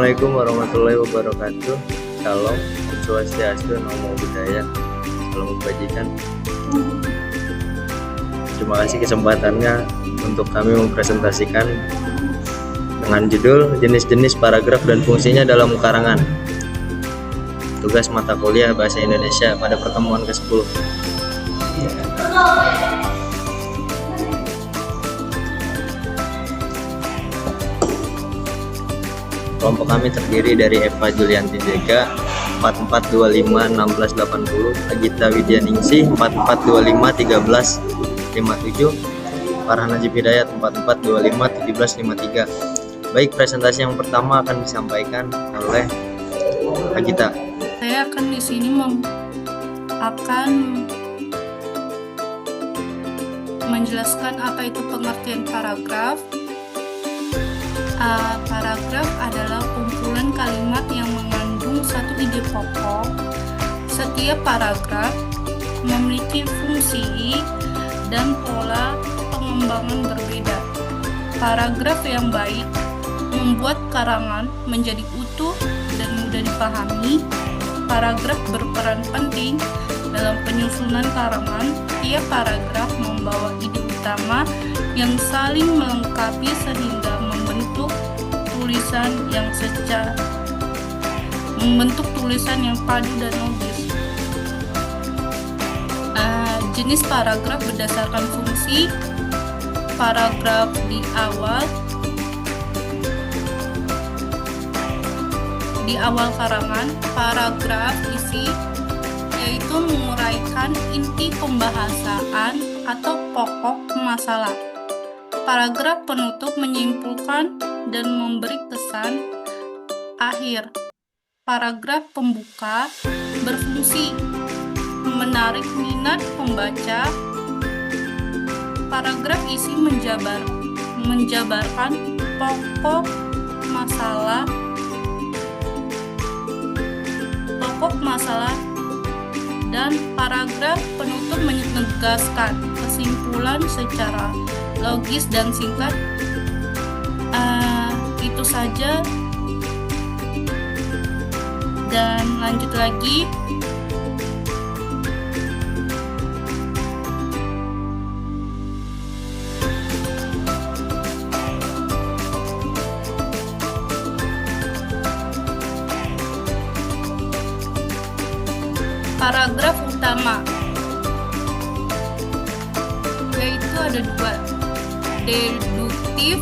Assalamualaikum warahmatullahi wabarakatuh. Shalom, Om Swastiastu, Namo Buddhaya, salam kebajikan. Terima kasih kesempatannya untuk kami mempresentasikan dengan judul jenis-jenis paragraf dan fungsinya dalam karangan. Tugas mata kuliah Bahasa Indonesia pada pertemuan ke-10. Kelompok kami terdiri dari Eva Julianti Jega 44251680, Agita Widyaningsih 44251357, Farhan Najib Hidayat 44251753. Baik, presentasi yang pertama akan disampaikan oleh Agita. Saya akan di sini akan menjelaskan apa itu pengertian paragraf. Paragraf adalah kumpulan kalimat yang mengandung satu ide pokok. Setiap paragraf memiliki fungsi dan pola pengembangan berbeda. Paragraf yang baik membuat karangan menjadi utuh dan mudah dipahami. Paragraf berperan penting dalam penyusunan karangan. Tiap paragraf membawa ide utama yang saling melengkapi sehingga membentuk tulisan yang padu dan logis. Jenis paragraf berdasarkan fungsi. Paragraf di awal karangan. Paragraf isi, yaitu menguraikan inti pembahasan atau pokok masalah. Paragraf penutup menyimpulkan dan memberi kesan akhir. Paragraf pembuka berfungsi menarik minat pembaca. Paragraf isi menjabarkan pokok masalah dan paragraf penutup menegaskan kesimpulan secara logis dan singkat. Itu saja, dan lanjut lagi. Paragraf utama, yaitu ada dua: deduktif,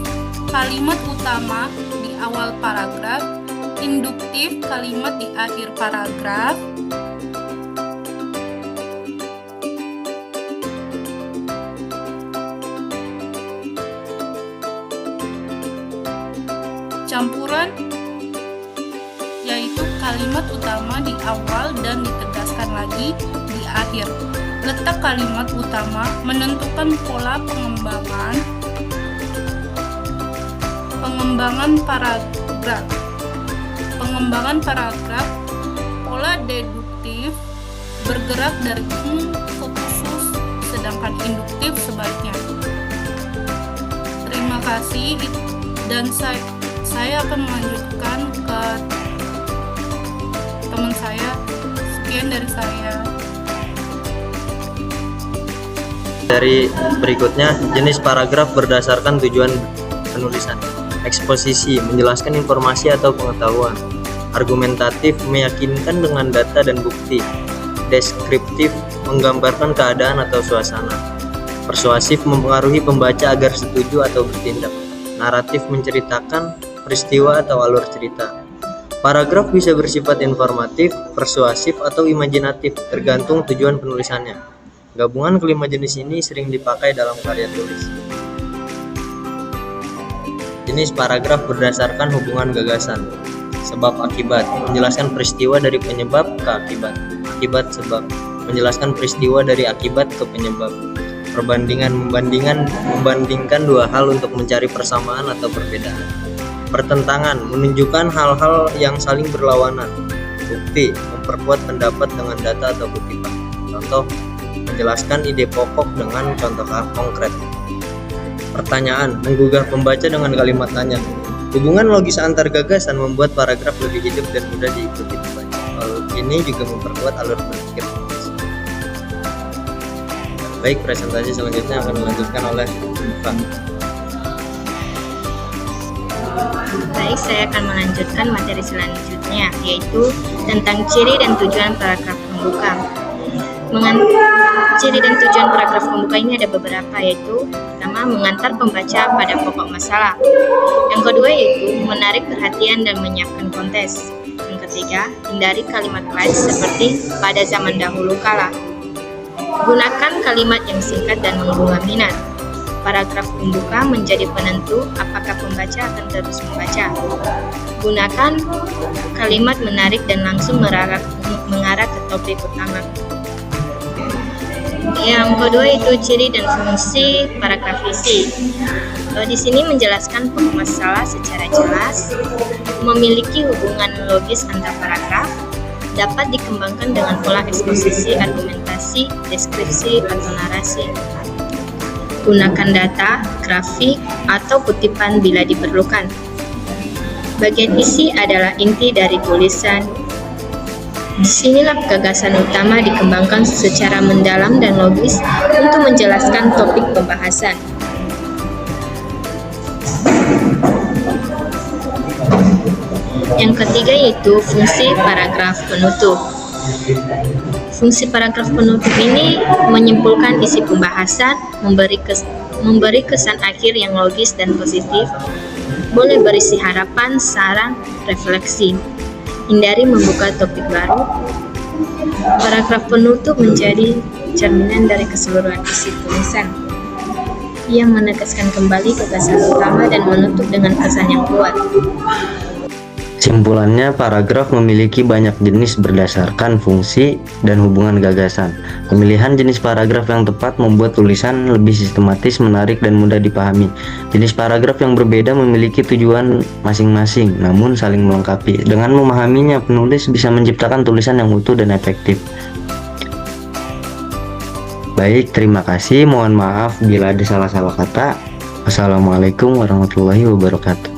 kalimat utama di awal paragraf; induktif, kalimat di akhir paragraf. Campuran, yaitu kalimat utama di awal dan ditegaskan lagi di akhir. Letak kalimat utama menentukan pola pengembangan paragraf. Pola deduktif bergerak dari umum ke khusus, sedangkan induktif sebaliknya. Terima kasih, dan saya akan melanjutkan ke teman saya. Sekian dari saya. Dari berikutnya, jenis paragraf berdasarkan tujuan penulisan. Eksposisi, menjelaskan informasi atau pengetahuan. Argumentatif, meyakinkan dengan data dan bukti. Deskriptif, menggambarkan keadaan atau suasana. Persuasif, mempengaruhi pembaca agar setuju atau bertindak. Naratif, menceritakan peristiwa atau alur cerita. Paragraf bisa bersifat informatif, persuasif, atau imajinatif, tergantung tujuan penulisannya. Gabungan kelima jenis ini sering dipakai dalam karya tulis. Jenis paragraf berdasarkan hubungan gagasan. Sebab akibat, menjelaskan peristiwa dari penyebab ke akibat. Akibat sebab, menjelaskan peristiwa dari akibat ke penyebab. Perbandingan, membandingkan dua hal untuk mencari persamaan atau perbedaan. Pertentangan, menunjukkan hal-hal yang saling berlawanan. Bukti, memperkuat pendapat dengan data atau bukti. Contoh, menjelaskan ide pokok dengan contoh konkret. Pertanyaan, menggugah pembaca dengan kalimat tanya. Hubungan logis antar gagasan membuat paragraf lebih hidup dan mudah diikuti pembaca. Hal ini juga memperkuat alur berpikir penulis. Baik, presentasi selanjutnya akan dilanjutkan oleh Iva. Baik, saya akan melanjutkan materi selanjutnya, yaitu tentang ciri dan tujuan paragraf pembuka. Ciri dan tujuan paragraf pembuka ini ada beberapa, yaitu pertama, mengantar pembaca pada pokok masalah. Yang kedua yaitu menarik perhatian dan menyiapkan konteks. Yang ketiga, hindari kalimat lain seperti pada zaman dahulu kala. Gunakan kalimat yang singkat dan menggugah minat. Paragraf pembuka menjadi penentu apakah pembaca akan terus membaca. Gunakan kalimat menarik dan langsung mengarah ke topik utama. Yang kedua itu ciri dan fungsi paragraf isi. Di sini menjelaskan pokok masalah secara jelas, memiliki hubungan logis antar paragraf, dapat dikembangkan dengan pola eksposisi, argumentasi, deskripsi, atau narasi. Gunakan data, grafik, atau kutipan bila diperlukan. Bagian isi adalah inti dari tulisan. Disinilah gagasan utama dikembangkan secara mendalam dan logis untuk menjelaskan topik pembahasan. Yang ketiga yaitu fungsi paragraf penutup. Fungsi paragraf penutup ini menyimpulkan isi pembahasan, memberi kesan akhir yang logis dan positif, boleh berisi harapan, saran, refleksi. Hindari membuka topik baru. Paragraf penutup menjadi cerminan dari keseluruhan isi tulisan yang menegaskan kembali gagasan utama dan menutup dengan kesan yang kuat. Kesimpulannya, paragraf memiliki banyak jenis berdasarkan fungsi dan hubungan gagasan. Pemilihan jenis paragraf yang tepat membuat tulisan lebih sistematis, menarik, dan mudah dipahami. Jenis paragraf yang berbeda memiliki tujuan masing-masing, namun saling melengkapi. Dengan memahaminya, penulis bisa menciptakan tulisan yang utuh dan efektif. Baik, terima kasih. Mohon maaf bila ada salah-salah kata. Wassalamualaikum warahmatullahi wabarakatuh.